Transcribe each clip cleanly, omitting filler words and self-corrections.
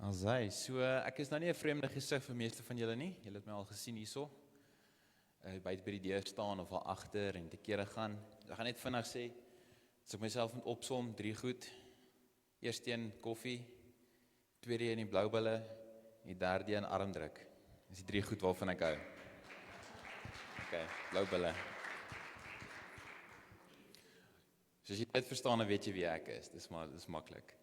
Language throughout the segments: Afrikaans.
Asai, so ek is nou nie 'n vreemde gesig vir meeste van julle nie. Julle het my al gesien hierso. Buite by die deur staan of al agter en te kere gaan. Ek gaan net vinnig sê, as ek myself moet opsom, 3 goed. Eerste een koffie, tweede een die blou bulle, die derde een armdruk. Dis die 3 goed waarvan ek hou. Okay, blou bulle. So as jy dit verstaan, dan weet jy wie ek is. Dis maklik.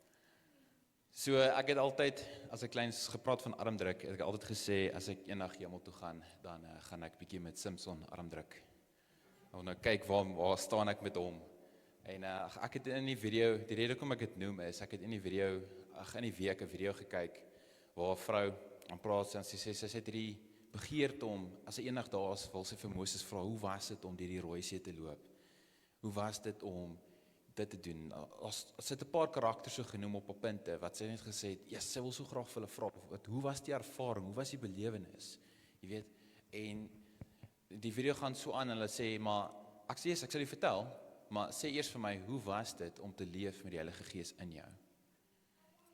So ek het altyd, as ek kleins gepraat van armdruk, het ek altyd gesê, as ek eendag hemel toe gaan, dan gaan ek bietjie met Simpson armdruk. En nou kyk waar staan ek met hom. En ek het in die video, die rede hoekom ek dit noem is, ek het in die video, in die week 'n video gekyk, waar 'n vrou aan praat en sy sê, sy het hierdie begeerte om, as sy eendag daar is, wil sy vir Moses vra, hoe was dit om deur die Rooi See te loop? Hoe was dit om dit te doen? Sy het 'n paar karakters so genoem op 'n punte, wat sy net gesê het, ja, sy wil so graag vir hulle vra, hoe was die ervaring, hoe was die belewenis? Jy weet, en die video gaan so aan, en hulle sê, maar, ek sal die vertel, maar sê eers vir my, hoe was dit om te leef met die Heilige Gees in jou?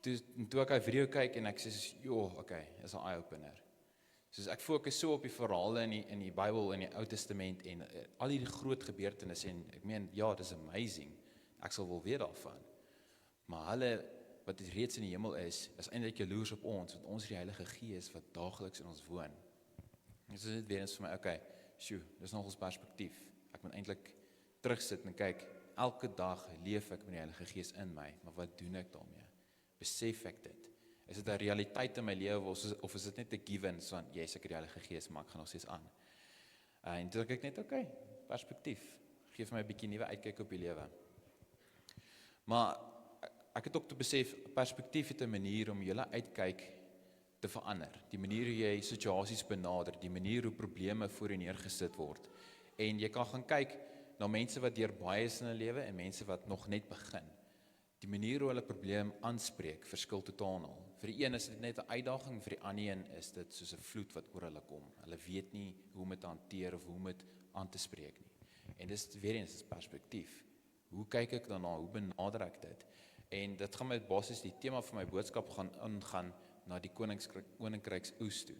Toe ek die video kyk, en ek sê, okay, is 'n eye-opener. Soos ek fokus so op die verhale in die Bybel, in die Ou Testament, en al die groot gebeurtenisse, en ek meen, ja, dit is amazing, ek sal wel weet daarvan, maar hulle, wat reeds in die hemel is eintlik jaloers op ons, want ons is die Heilige Gees, wat daagliks in ons woon. Dit is net weer eens vir my, okay, dis nog ons perspektief, ek moet eintlik terugsit en kyk, elke dag leef ek met die Heilige Gees in my, maar wat doen ek daarmee? Besef ek dit? Is dit 'n realiteit in my lewe, of is dit net 'n given, so yes, ek het die Heilige Gees, maar ek gaan nog steeds aan. En toe ek net, okay, perspektief, geef my 'n bietjie nuwe uitkyk op die lewe. Maar ek het ook te besef, perspektief het 'n manier om julle uitkyk te verander. Die manier hoe jy situasies benader, die manier hoe probleme voor jou neergesit word. En jy kan gaan kyk na mense wat deur baie is in hulle lewe en mense wat nog net begin. Die manier hoe hulle probleem aanspreek, verskil totaal. Vir die een is dit net 'n uitdaging, vir die ander een is dit soos 'n vloed wat oor hulle kom. Hulle weet nie hoe om dit te hanteer of hoe om dit aan te spreek nie. En dis weer eens is perspektief. Hoe kyk ek daarna? Hoe benader ek dit? En dit gaan met basies die tema van my boodskap gaan ingaan na die koninkryks oes toe.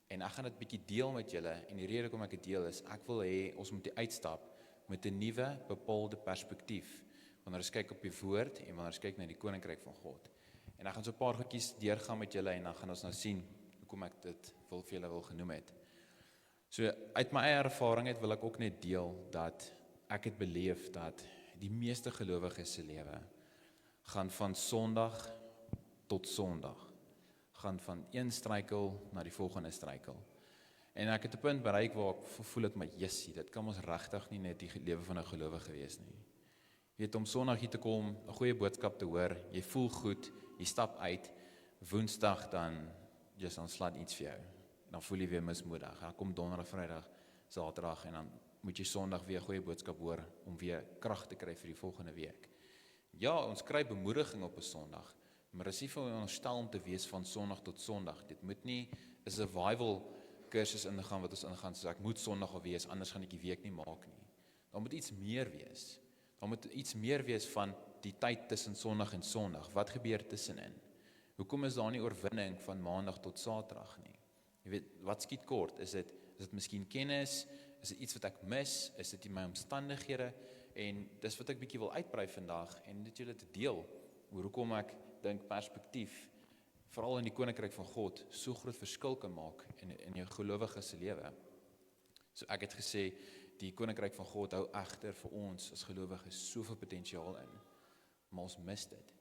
En ek gaan dit bietjie deel met julle, en die rede hoekom ek dit deel is, ek wil hê ons moet uitstap met 'n nuwe bepaalde perspektief, wanneer ons kyk op die woord en wanneer ons kyk na die koninkryk van God. En ek gaan so 'n paar goedjies deurgaan met julle, en dan gaan ons nou sien hoekom ek dit vir julle wil genoem het. So uit my eie ervaring wil ek ook net deel dat ek het beleef dat die meeste gelowiges se lewe gaan van Sondag tot Sondag, gaan van een struikel na die volgende struikel. En ek het 'n punt bereik waar ek voel ek my jessie, dit kan ons regtig nie net die lewe van 'n gelowige wees nie. Jy weet, om Sondag hier te kom, 'n goeie boodskap te hoor, jy voel goed, jy stap uit, Woensdag dan slaat iets vir jou. Dan voel jy weer mismoedig. Dan kom Donderdag, Vrydag, Saterdag, en dan moet jy Sondag weer 'n goeie boodskap hoor om weer krag te kry vir die volgende week. Ja, ons kry bemoediging op 'n Sondag, maar is nie vir ons stel om te wees van Sondag tot Sondag. Dit moet nie 'n survival kursus ingaan wat ons ingaan, so ek moet Sondag al wees, anders gaan ek die week nie maak nie. Daar moet iets meer wees. Daar moet iets meer wees van die tyd tussen Sondag en Sondag. Wat gebeur tussenin? Hoekom is daar nie oorwinning van Maandag tot Saterdag nie? Jy weet, wat skiet kort? Is dit miskien kennis? Is dit iets wat ek mis? Is dit in my omstandighede? En dis wat ek bietjie wil uitbrei vandag, en dit julle te deel, oor hoekom ek dink perspektief, veral in die koninkryk van God, so groot verskil kan maak in jou gelowige se lewe. So ek het gesê, die koninkryk van God hou egter vir ons as gelowiges soveel potensiaal in, maar ons mis dit.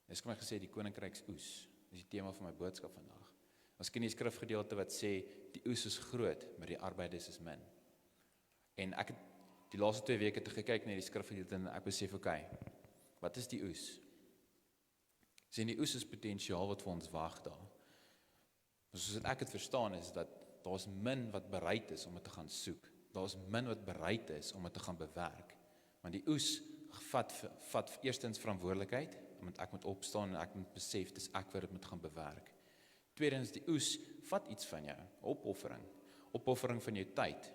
Dis kom ek gesê, die koninkryks oes, dis die tema van my boodskap vandag. Ons ken die skrifgedeelte wat sê, die oes is groot, maar die arbeiders is min. En ek het die laaste 2 weke te gekyk na die skrifgedeelte, en ek besef, okay, wat is die oes? Sien, die oes is potensiaal wat vir ons wag daar. Maar soos ek het verstaan is, dat daar's min wat bereid is om dit te gaan soek. Daar's min wat bereid is om dit te gaan bewerk. Want die oes vat eerstens verantwoordelikheid, want ek moet opstaan en ek moet besef, dis ek wat dit moet gaan bewerk. Tweedens, die oes vat iets van jou, opoffering van jou tyd.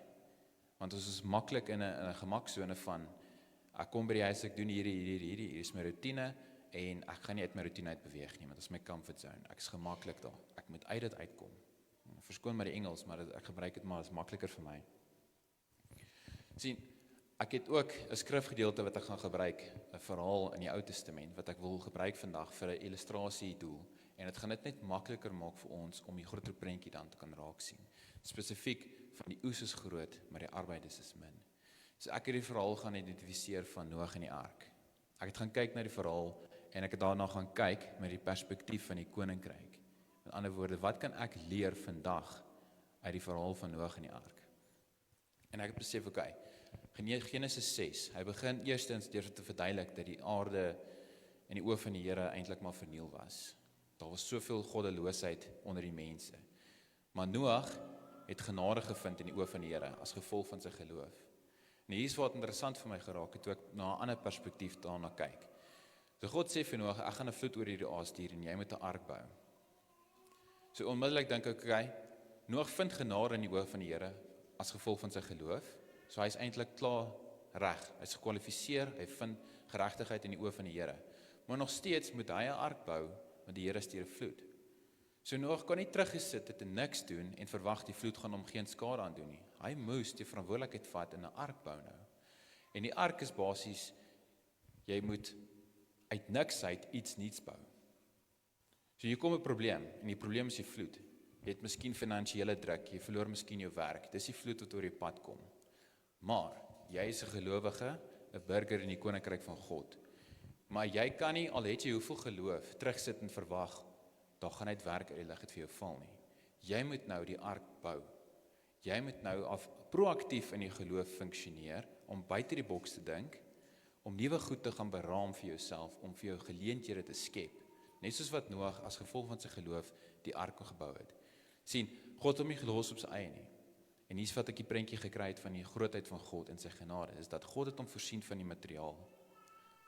Want ons is maklik in 'n gemaksone van, ek kom by die huis, ek doen hierdie is my routine, en ek gaan nie uit my routine uit beweeg nie, want dit is my comfort zone. Ek is gemaklik daar. Ek moet uit dit uitkom. Verskoon my die Engels, maar ek gebruik dit maar, is makliker vir my. Sien, ek het ook 'n skrifgedeelte wat ek gaan gebruik, 'n verhaal in die Ou Testament, wat ek wil gebruik vandag vir 'n illustrasiedoel, en dit gaan dit net makliker maak vir ons om die groter prentjie dan te kan raak sien. Spesifiek van die oes is groot, maar die arbeiders is min. So ek het die verhaal gaan identifiseer van Noag en die ark. Ek het gaan kyk na die verhaal, en ek het daarna gaan kyk met die perspektief van die koninkryk. Met ander woorde, wat kan ek leer vandag uit die verhaal van Noag en die ark? En ek het besef, okay, Genesis 6, hy begin eerstens deur te verduidelik dat die aarde in die oë van die Here eintlik maar verniel was. Daar was soveel goddeloosheid onder die mense. Maar Noag het genade gevind in die oë van die Here as gevolg van sy geloof. En hier is wat interessant vir my geraak het, toe ek na 'n ander perspektief daarna kyk. So God sê vir Noag, ek gaan 'n vloed oor hierdie aarde stuur en jy moet 'n ark bou. So onmiddellik dink ek, okay, Noag vind genade in die oë van die Here as gevolg van sy geloof. So hy is eintlik klaar reg. Hy is gekwalifiseer, hy vind geregtigheid in die oë van die Here. Maar nog steeds moet hy 'n ark bou, want die Here stuur 'n vloed. So Noag kon nie teruggesit het en niks doen en verwag die vloed gaan hom geen skade aandoen nie. Hy moes die verantwoordelikheid vat en 'n ark bou nou. En die ark is basies, jy moet uit niks uit iets nuuts bou. So hier kom 'n probleem, en die probleem is die vloed. Jy het miskien finansiële druk, jy verloor miskien jou werk, dis die vloed wat oor die pad kom. Maar, jy is 'n gelowige, 'n burger in die koninkryk van God. Maar jy kan nie, al het jy hoeveel geloof, terugsit en verwag, daar gaan net werk uit die lig het vir jou val nie. Jy moet nou die ark bou. Jy moet nou proaktief in die geloof funksioneer, om buite die boks te dink, om nuwe goed te gaan beraam vir jouself, om vir jou geleenthede te skep. Net soos wat Noag as gevolg van sy geloof die ark gebou het. Sien, God het hom nie gelos op sy eie nie. En hier's wat ek die prentjie gekry het van die grootheid van God en sy genade, is dat God het hom voorsien van die materiaal.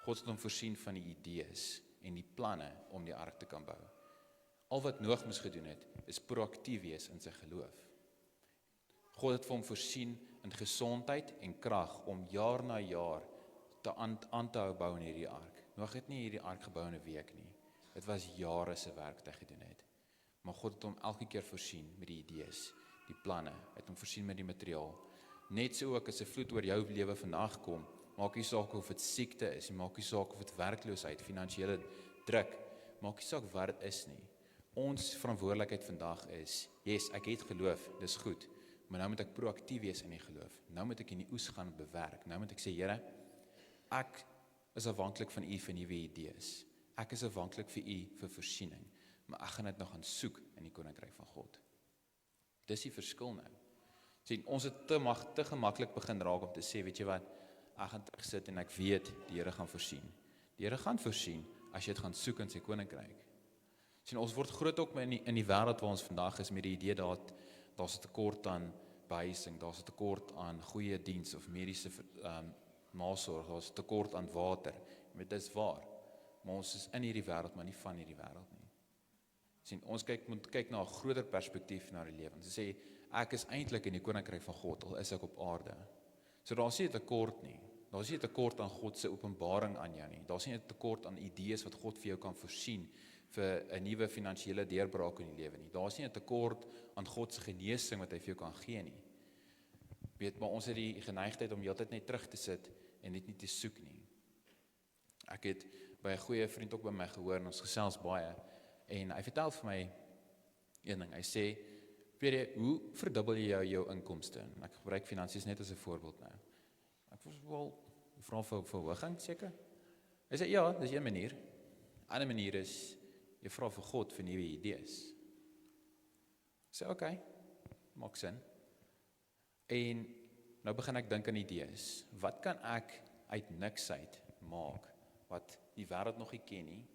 God het hom voorsien van die idees en die planne om die ark te kan bou. Al wat Noag moes gedoen het, is proaktief wees in sy geloof. God het vir hom voorsien in gesondheid en krag om jaar na jaar aan te hou bou in hierdie ark. Noag het nie hierdie ark gebou in 'n week nie. Dit was jare se werk wat hy gedoen het. Maar God het hom elke keer voorsien met die idees, die planne, het hom voorsien met die materiaal. Net so ook as 'n vloed oor jou lewe vandag kom, maak nie saak of dit siekte is, maak nie saak of dit werkloosheid, finansiële druk, maak nie saak wat dit is nie. Ons verantwoordelikheid vandag is, yes, ek het geloof, dis goed, maar nou moet ek proaktief wees in die geloof. Nou moet ek in die oes gaan bewerk. Nou moet ek sê, Here, ek is afhanklik van U vir nuwe idees. Ek is afhanklik vir U vir voorsiening, maar ek gaan dit nou gaan soek in die koninkryk van God. Dis die verskil nou. Sien, ons het te gemaklik begin raak om te sê, weet jy wat, ek gaan terugsit en ek weet, die Here gaan voorsien. Die Here gaan voorsien, as jy dit gaan soek in sy koninkryk. Sien, ons word groot ook in die wêreld waar ons vandag is, met die idee dat daar's 'n tekort aan behuising, daar's 'n tekort aan goeie diens of mediese nasorg, daar's 'n tekort aan water. Dit is waar, maar ons is in hierdie wêreld, maar nie van hierdie wêreld nie. Sien, ons moet kyk na 'n groter perspektief na die lewe. Ons sê, ek is eintlik in die koninkryk van God, al is ek op aarde. So daar's nie 'n tekort nie. Daar's nie 'n tekort aan God se openbaring aan jou nie. Daar's nie 'n tekort aan idees wat God vir jou kan voorsien vir 'n nuwe finansiële deurbraak in die lewe nie. Daar's nie 'n tekort aan God se genesing wat hy vir jou kan gee nie. Weet, maar ons het die geneigtheid om heeltyd net terug te sit en dit nie te soek nie. Ek het by 'n goeie vriend ook by my gehoor en ons gesels baie en hy vertel vir my een ding. Hy sê, weet jy, hoe verdubbel jy jou inkomste? En ek gebruik finansies net as 'n voorbeeld nou. Ek wil vra vir verhoging seker. Hy sê ja, dis een manier. 'n Ander manier is jy vra vir God vir nuwe idees. Ek sê okay, maak sin. En nou begin ek dink aan idees. Wat kan ek uit niks uit maak wat die wêreld nog nie ken nie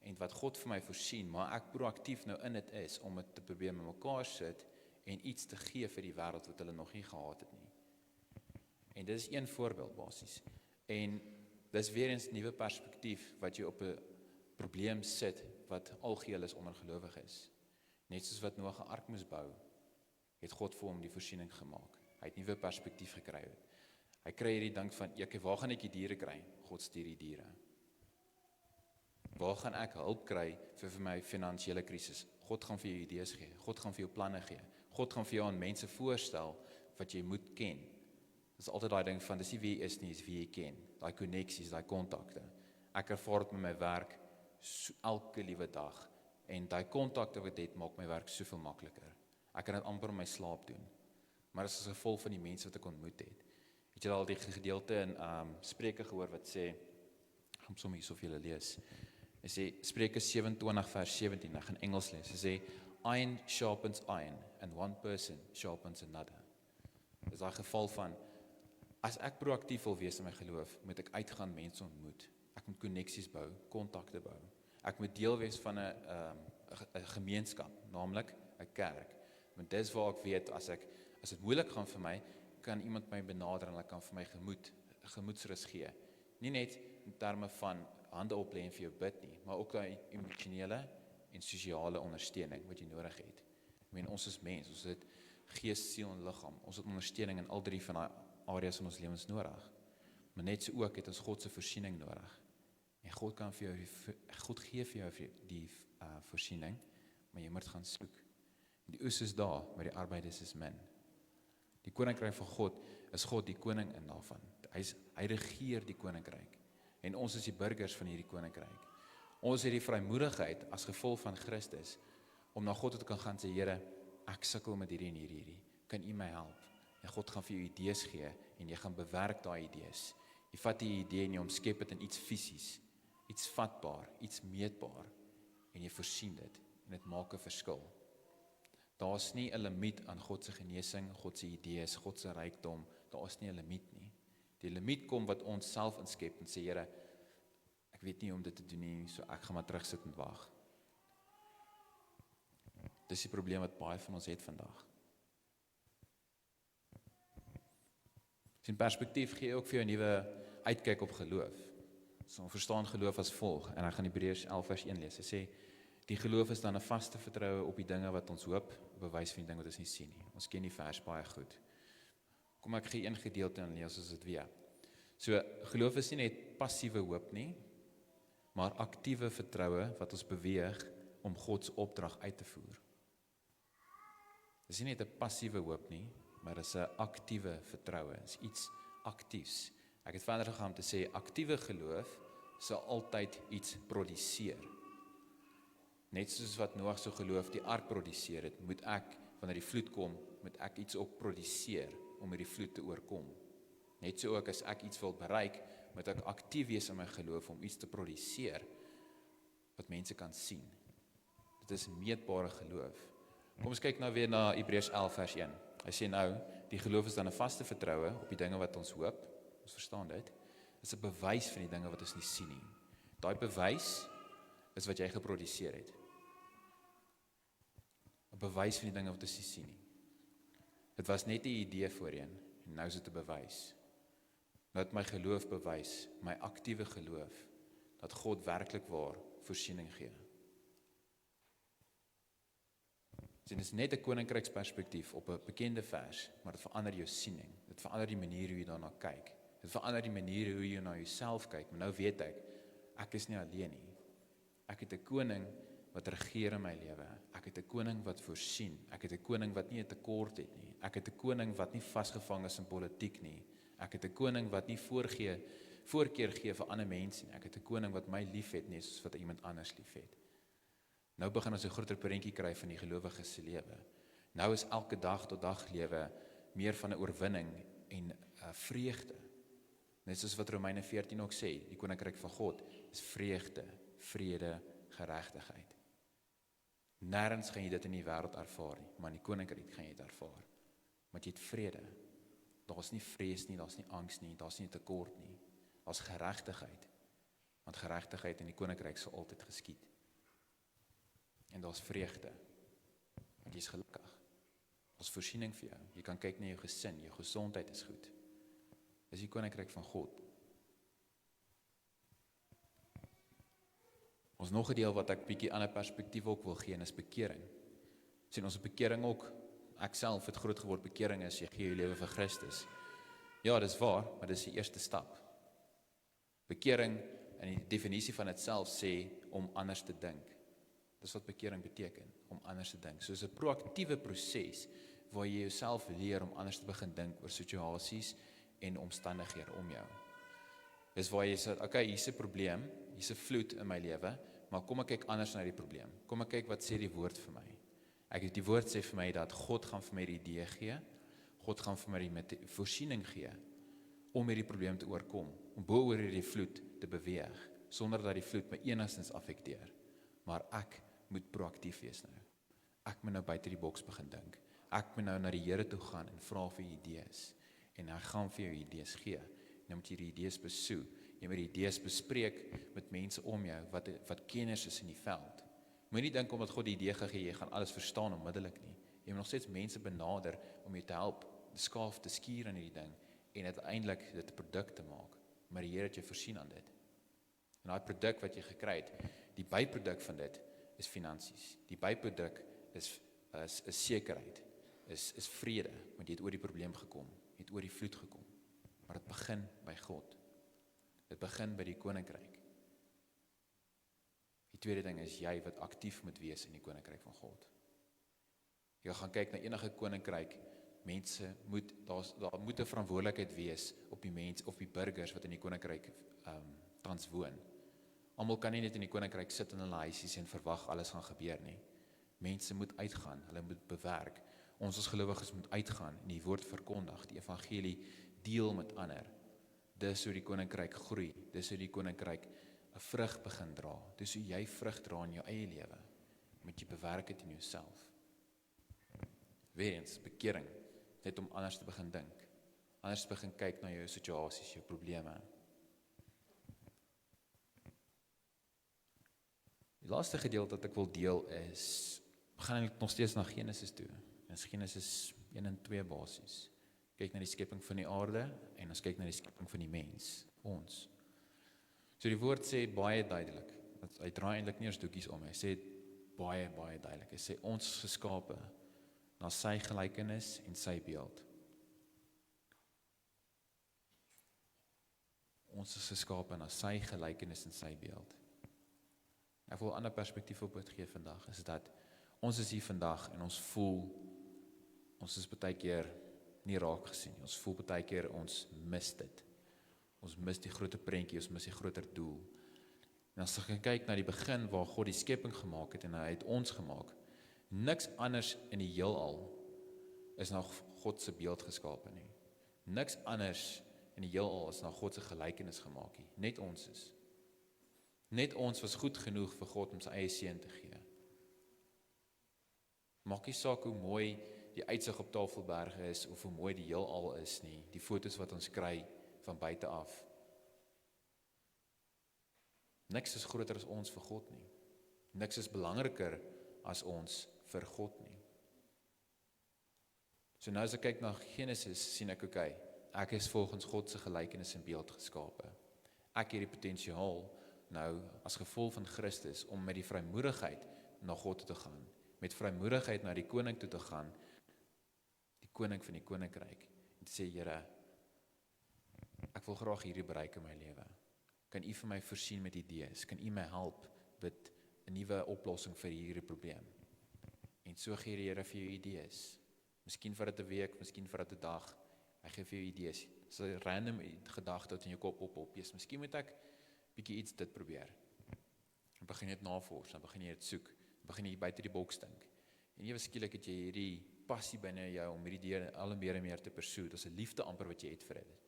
en wat God vir my voorsien, maar ek proaktief nou in dit is om dit te probeer met mekaar sit en iets te gee vir die wêreld wat hulle nog nie gehad het nie. En dit is een voorbeeld basies. En dis weer eens 'n nuwe perspektief wat jy op 'n probleem sit wat algeheel is onder gelowiges. Net soos wat Noag 'n ark moes bou, het God vir hom die voorsiening gemaak. Hy het nuwe perspektief gekry. Hy kry hierdie ding van, waar gaan ek die diere kry? God stuur die diere. waar gaan ek hulp kry vir my finansiële krisis? God gaan vir jou idees gee, God gaan vir jou planne gee, God gaan vir jou aan mense voorstel wat jy moet ken. Dit is altyd daai ding van, dis nie wie jy is nie, dis wie jy ken. Daai koneksies, daai kontakte. Ek ervaar dit met my werk elke liewe dag. En daai kontakte wat ek het, maak my werk soveel makliker. Ek kan dit amper in my slaap doen. Maar dit is as gevolg van die mense wat ek ontmoet het. Het jy al die gedeelte in Spreuke gehoor wat sê, ek gaan sommer hierso vir julle lees. Hy sê, Spreuke 27 vers 17, ek gaan Engels lees. Hy sê, iron sharpens iron, and one person sharpens another. Dit is daai geval van, as ek proaktief wil wees in my geloof, moet ek uitgaan mense ontmoet. Ek moet koneksies bou, kontakte bou. Ek moet deel wees van 'n gemeenskap, naamlik 'n kerk. Want dis waar ek weet, as dit moeilik gaan vir my, kan iemand my benader en hulle kan vir my gemoedsrus gee. Nie net in terme van hande oplê en vir jou bid nie, maar ook daai emosionele en sosiale ondersteuning wat jy nodig het. Ek meen, ons is mens, ons het gees, siel en liggaam. Ons het ondersteuning in al drie van daai areas van ons lewens nodig. Maar net so ook het ons God se voorsiening nodig. En God gee vir jou die voorsiening, maar jy moet gaan soek. Die oes is daar, maar die arbeiders is min. Die koninkryk van God is God die koning in daarvan. Hy regeer die koninkryk. En ons is die burgers van hierdie koninkryk. Ons het die vrymoedigheid as gevolg van Christus om na God te kan gaan sê, Here, ek sukkel met hierdie en hierdie. Kan U my help? En God gaan vir jou idees gee en jy gaan bewerk daai idees. Jy vat die idee en jy omskep dit in iets fisies, iets vatbaar, iets meetbaar en jy voorsien dit en dit maak 'n verskil. Daar's nie 'n limiet aan God se genesing, God se idees, God se rykdom, daar's nie 'n limiet nie. Die limiet kom wat ons self inskep en sê, Here, ek weet nie om dit te doen nie, so ek gaan maar terugsit en wag. Dis die probleem wat baie van ons het vandag. Sien, perspektief gee ook vir jou 'n nuwe uitkyk op geloof. So ons verstaan geloof as volg, en ek gaan Hebreërs 11 vers 1 lees. Hy sê, die geloof is dan 'n vaste vertroue op die dinge wat ons hoop, bewys van die dinge wat ons nie sien nie. Ons ken die vers baie goed. Kom ek gee een gedeelte en lees ons dit weer. So, geloof is nie net passiewe hoop nie, maar aktiewe vertroue wat ons beweeg om God se opdrag uit te voer. Dis nie net 'n passiewe hoop nie, maar dis 'n aktiewe vertroue. Dis iets aktiefs. Ek het verder gegaan om te sê, aktiewe geloof sal altyd iets produseer. Net soos wat Noag se geloof die ark produseer het, moet ek, wanneer die vloed kom, moet ek iets ook produseer om hierdie vloed te oorkom. Net so ook as ek iets wil bereik, moet ek aktief wees in my geloof om iets te produseer wat mense kan sien. Dit is meetbare geloof. Kom ons kyk nou weer na Hebreërs 11 vers 1. Hy sê nou, die geloof is dan 'n vaste vertroue op die dinge wat ons hoop. Ons verstaan dit. Dit is 'n bewys van die dinge wat ons nie sien nie. Daai bewys is wat jy geproduseer het. 'n Bewys van die dinge wat ons nie sien nie. Dit was net 'n idee voorheen, en nou is dit 'n bewys. Nou het my geloof bewys, my aktiewe geloof, dat God werklik waar voorsiening gee. Dit is net 'n koninkryksperspektief op 'n bekende vers, maar dit verander jou siening. Dit verander die manier hoe jy daarna kyk. Dit verander die manier hoe jy na jouself kyk. Maar nou weet ek is nie alleen nie. Ek het 'n koning wat regeer in my lewe. Ek het 'n koning wat voorsien. Ek het 'n koning wat nie 'n tekort het nie. Ek het 'n koning wat nie vasgevang is in politiek nie. Ek het 'n koning wat nie voorkeur gee vir ander mense nie. Ek het 'n koning wat my liefhet nie soos wat iemand anders liefhet. Nou begin ons 'n groter prentjie kry van die gelowige se lewe. Nou is elke dag tot dag lewe meer van 'n oorwinning en 'n vreugde. Net soos wat Romeine 14 ook sê, die koninkryk van God is vreugde, vrede, geregtigheid. Nêrens gaan jy dit in die wêreld ervaar nie, maar in die koninkryk gaan jy dit ervaar. Want jy het vrede. Daar's nie vrees nie, daar's nie angs nie, daar's nie tekort nie. Daar's geregtigheid. Want geregtigheid in die koninkryk sal altyd geskied. En daar's vreugde. Want jy is gelukkig. Daar's voorsiening vir jou. Jy kan kyk na jou gesin, jou gesondheid is goed. Dis die koninkryk van God. Ons nog 'n deel wat ek bietjie ander perspektief ook wil gee, is bekering. Sien ons bekering ook, ek self het groot geword, bekering is, jy gee jou lewe vir Christus. Ja, dis waar, maar dis die eerste stap. Bekering in die definisie van dit self sê om anders te dink. Dis wat bekering beteken, om anders te dink. So is 'n proaktiewe proses waar jy jouself leer om anders te begin dink oor situasies en omstandighede om jou. Dis waar jy sê, okay, hier's 'n probleem, hier's 'n vloed in my lewe, maar kom ek kyk anders na die probleem. Kom ek kyk wat sê die woord vir my. Die woord sê vir my dat God gaan vir my die idee gee, God gaan vir my die voorsiening gee, om hierdie probleem te oorkom, om bo oor hierdie vloed te beweeg, sonder dat die vloed my enigstens affekteer. Maar ek moet proaktief wees nou. Ek moet nou buite die boks begin dink. Ek moet nou na die Here toe gaan en vra vir idees. En hy gaan vir jou idees gee. En dan moet jy die idees besoek. Jy moet die idees bespreek met mense om jou, wat kenners is in die veld. Moenie dink omdat God die idee gegee, jy gaan alles verstaan onmiddellik nie. Jy moet nog steeds mense benader om jou te help, die skaaf te skuur aan hierdie ding, en uiteindelik dit 'n produk te maak. Maar die Here het jou voorsien aan dit. En daai produk wat jy gekry het, die byproduk van dit is finansies. Die byproduk is sekerheid, is vrede, want jy het oor die probleem gekom, jy het oor die vloed gekom. Maar dit begin by God. Dit begin by die koninkryk. Die tweede ding is jy wat aktief moet wees in die koninkryk van God. Jy gaan kyk na enige koninkryk, mense daar moet 'n verantwoordelikheid wees op die mense of die burgers wat in die koninkryk tans woon. Almal kan nie net in die koninkryk sit in hulle huisies en verwag alles gaan gebeur nie. Mense moet uitgaan, hulle moet bewerk. Ons as gelowiges moet uitgaan en die woord verkondig, die evangelie deel met ander. Dis hoe die koninkryk groei, dis hoe die koninkryk 'n vrug begin dra. Dis hoe jy vrug dra in jou eie lewe. Moet jy bewerk dit in jouself. Weerens, bekering, net om anders te begin dink. Anders te begin kyk na jou situasies, jou probleme. Die laaste gedeelte wat ek wil deel is, gaan eintlik nog steeds na Genesis toe. En Genesis 1 en 2 basies. Kyk na die skepping van die aarde en ons kyk na die skepping van die mens, ons. So die woord sê baie duidelik, hy draai eintlik nie eens doekies om, hy sê baie duidelik, hy sê ons is geskape na sy gelykenis en sy beeld. Ons is geskape na sy gelykenis en sy beeld. Ek wil 'n ander perspektief op dit gee vandag, is dat ons is hier vandag en ons voel, ons is baie keer nie raak gesien nie, ons voel baie keer ons mis dit. Ons mis die groter prentjie, ons mis die groter doel. En as jy kyk na die begin waar God die skepping gemaak het en hy het ons gemaak, niks anders in die heelal is na God se beeld geskape nie. Niks anders in die heelal is na God se gelykenis gemaak nie. Net ons is. Net ons was goed genoeg vir God om sy eie seun te gee. Maak nie saak hoe mooi die uitsig op Tafelberge is of hoe mooi die heelal is nie. Die foto's wat ons kry van buite af. Niks is groter as ons vir God nie. Niks is belangriker as ons vir God nie. So nou as ek kyk na Genesis, sien ek, okay, ek is volgens God se gelykenis en beeld geskape. Ek het die potensiaal nou as gevolg van Christus om met die vrymoedigheid na God toe te gaan, met vrymoedigheid na die koning toe te gaan, die koning van die koninkryk, en te sê, Here, ek wil graag hierdie bereik in my lewe. Kan U vir my voorsien met idees? Kan U my help met 'n nuwe oplossing vir hierdie probleem? En so gee die Here vir jou idees. Miskien vir dit 'n week, miskien vir dit 'n dag. Hy gee vir jou idees. Dis 'n random gedagte wat in jou kop op. Miskien moet ek bietjie iets dit probeer. Dan begin jy dit navors, dan begin jy dit soek, dan begin jy buite die boks dink. En ewe skielik het jy hierdie passie binne jou om hierdie deur al en meer te pursue. Dis 'n liefde amper wat jy het vir dit.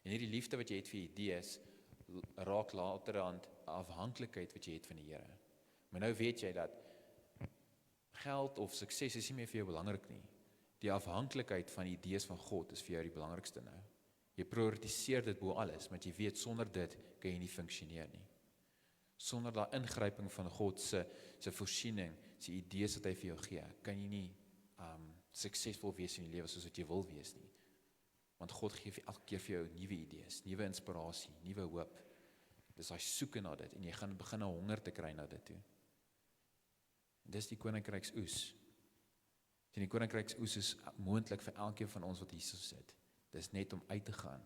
En hierdie liefde wat jy het vir idees raak later aan afhanklikheid wat jy het van die Here. Maar nou weet jy dat geld of sukses is nie meer vir jou belangrik nie. Die afhanklikheid van die idees van God is vir jou die belangrikste nou. Jy prioritiseer dit bo alles, want jy weet sonder dit kan jy nie funksioneer nie. Sonder daai ingryping van God se voorsiening, se idees wat hy vir jou gee, kan jy nie suksesvol wees in die lewe soos wat jy wil wees nie. Want God gee elke keer vir jou nuwe idees, nuwe inspirasie, nuwe hoop. Dis hy soek na dit en jy gaan begin 'n honger te kry na dit toe. Dis die koninkryksoes. Die koninkryksoes is moontlik vir elkeen van ons wat hier sit. Dis net om uit te gaan,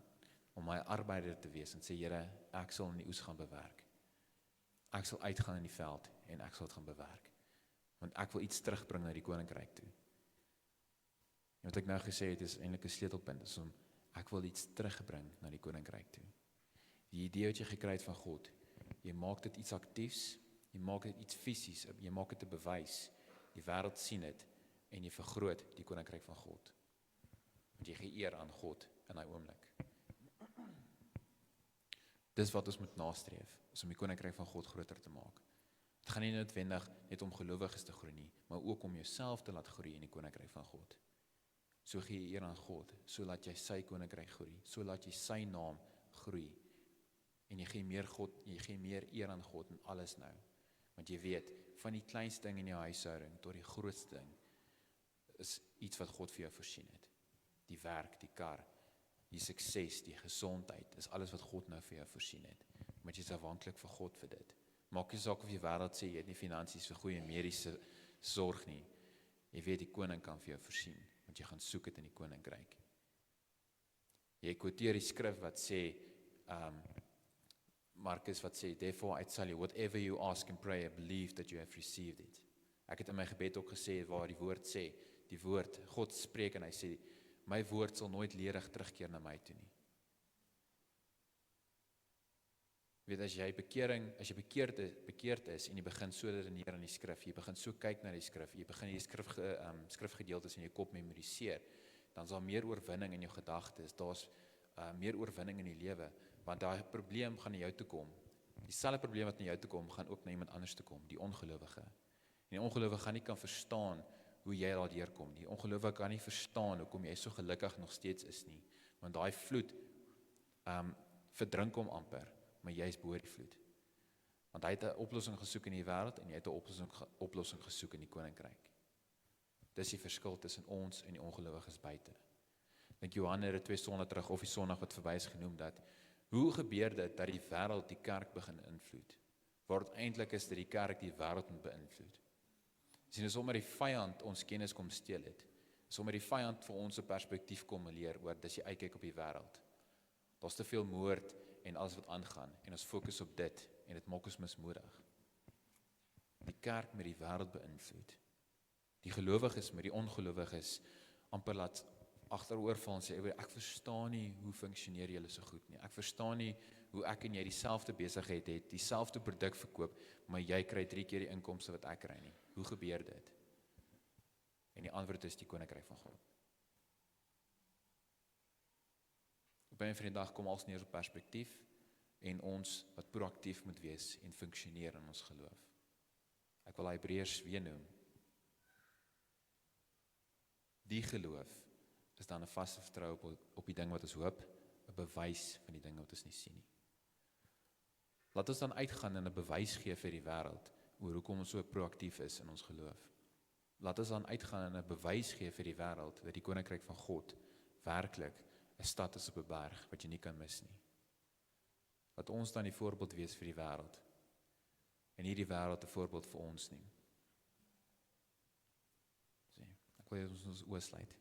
om my arbeider te wees en sê, Here, ek sal in die oes gaan bewerk. Ek sal uitgaan in die veld en ek sal dit gaan bewerk. Want ek wil iets terugbring na die koninkryk toe. En wat ek nou gesê het is eintlik 'n sleutelpunt, is om ek wil iets terugbring na die koninkryk toe. Die idee wat jy gekry het van God, jy maak dit iets aktiefs, jy maak dit iets fisies, jy maak dit 'n bewys. Die wêreld sien dit en jy vergroot die koninkryk van God. Want jy gee eer aan God in daai oomblik. Dis wat ons moet nastreef, is om die koninkryk van God groter te maak. Het gaan nie noodwendig net om gelowiges te groei nie, maar ook om jouself te laat groei in die koninkryk van God. So gee jy eer aan God, so laat jy sy koninkryk groei, so laat jy sy naam groei. En jy gee meer eer aan God in alles nou. Want jy weet, van die kleinste ding in jou huishouding tot die grootste ding, is iets wat God vir jou voorsien het. Die werk, die kar, die sukses, die gesondheid, is alles wat God nou vir jou voorsien het. Maar jy is afhanklik vir God vir dit. Maak nie saak of jy wêreld sê, jy het nie finansies vir goeie mediese sorg nie. Jy weet die koning kan vir jou voorsien, want jy gaan soek dit in die koninkryk. Jy quoteer die skrif wat sê, Markus wat sê, therefore I tell you, whatever you ask in prayer, believe that you have received it. Ek het in my gebed ook gesê, waar die woord sê, die woord, God spreek en hy sê, my woord sal nooit ledig terugkeer na my toe nie. Weet, as jy bekeerd is en jy begin so redeneer aan die skrif, jy begin so kyk na die skrif, jy begin die skrifgedeeltes in jou kop memoriseer, dan is daar meer oorwinning in jou gedagtes, daar's meer oorwinning in die lewe, want daai probleem gaan na jou toe kom. Dieselfde probleem wat na jou toe kom, gaan ook na iemand anders toe kom, die ongelowige. En die ongelowige gaan nie kan verstaan hoe jy daar deurkom nie. Die ongelowige kan nie verstaan hoekom jy so gelukkig nog steeds is nie, want daai vloed verdrink hom amper, maar jy is bo die vloed. Want hy het 'n oplossing gesoek in die wêreld en jy het 'n oplossing gesoek in die koninkryk. Dis die verskil tussen ons en die ongelowiges buite. Ek dink Johan het 2 sonde terug, of die sondag wat verby is genoem, dat hoe gebeur dit dat die wêreld die kerk begin invloed? Waar dit eintlik is dat die kerk die wêreld moet beïnvloed. Sien, dis omdat die vyand ons kennis kom steel het. Dis omdat die vyand vir ons 'n perspektief kom leer oor dis jy uitkyk op die wêreld. Daar's te veel moord en alles wat aangaan en ons fokus op dit en dit maak ons mismoedig. Die kerk met die wêreld beïnvloed. Die gelowiges met die ongelowiges amper laat agteroorval en sê, ek verstaan nie hoe funksioneer julle so goed nie. Ek verstaan nie hoe ek en jy dieselfde besigheid het, dieselfde produk verkoop, maar jy kry 3 keer die inkomste wat ek kry nie. Hoe gebeur dit? En die antwoord is die koninkryk van God. Op 'n van die dag kom alles neer op perspektief en ons wat proaktief moet wees en funksioneer in ons geloof. Ek wil Hebreërs weer noem. Die geloof is dan 'n vaste vertroue op die ding wat ons hoop, 'n bewys van die dinge wat ons nie sien nie. Laat ons dan uitgaan en 'n bewys gee vir die wêreld oor hoekom ons so proaktief is in ons geloof. Laat ons dan uitgaan en 'n bewys gee vir die wêreld dat die koninkryk van God werklik 'n stad is op 'n berg wat jy nie kan mis nie. Laat ons dan die voorbeeld wees vir die wêreld en nie die wêreld 'n voorbeeld vir ons nie. Ek wil ons oë sluit.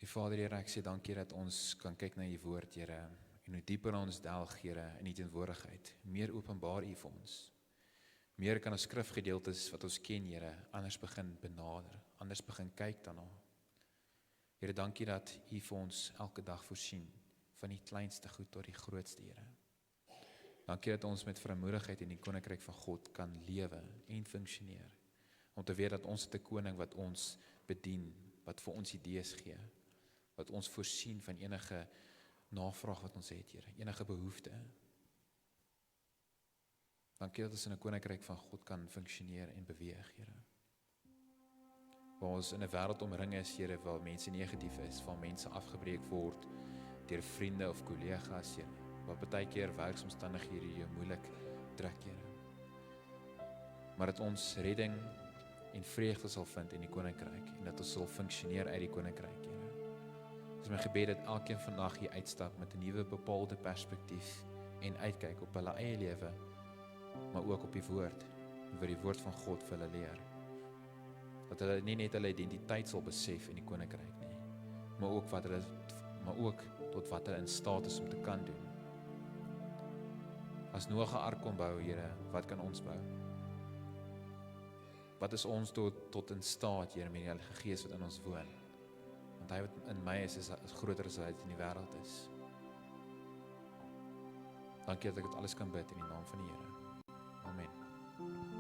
Vader, Here, ek sê dankie dat ons kan kyk na U woord, Here, en hoe dieper ons delg, Here, in U teenwoordigheid. Meer openbaar U vir ons. Meer kan ons skrifgedeeltes wat ons ken, Here, anders begin benader, anders begin kyk daarna. Here, dankie dat U vir ons elke dag voorsien, van die kleinste goed tot die grootste, Here. Dankie dat ons met vrymoedigheid in die koninkryk van God kan lewe en funksioneer. Om te weet dat ons het 'n koning wat ons bedien, wat vir ons idees gee, wat ons voorsien van enige navraag wat ons het, Here, enige behoefte. Dankie dat ons in 'n koninkryk van God kan funksioneer en beweeg, Here. Waar ons in 'n wêreld omring is, Here, waar mense negatief is, waar mense afgebreek word deur vriende of kollegas, Here, waar baie keer werksomstandighede jou moeilik druk, Here. Maar dat ons redding en vreugde sal vind in die koninkryk en dat ons sal funksioneer uit die koninkryk, Here. Dit is my gebed dat elkeen vandag hier uitstap met 'n nuwe bepaalde perspektief en uitkyk op hulle eie lewe, maar ook op die woord, en wat die woord van God vir hulle leer. Dat hulle nie net hulle identiteit sal besef in die koninkryk nie, maar ook tot wat hulle in staat is om te kan doen. As Noag 'n ark kon bou, Here, wat kan ons bou? Wat is ons tot in staat, Here, met die Heilige Gees wat in ons woon? Want hy wat in my is groter as hy wat in die wêreld is. Dankie dat ek dit alles kan bid in die naam van die Here. Amen.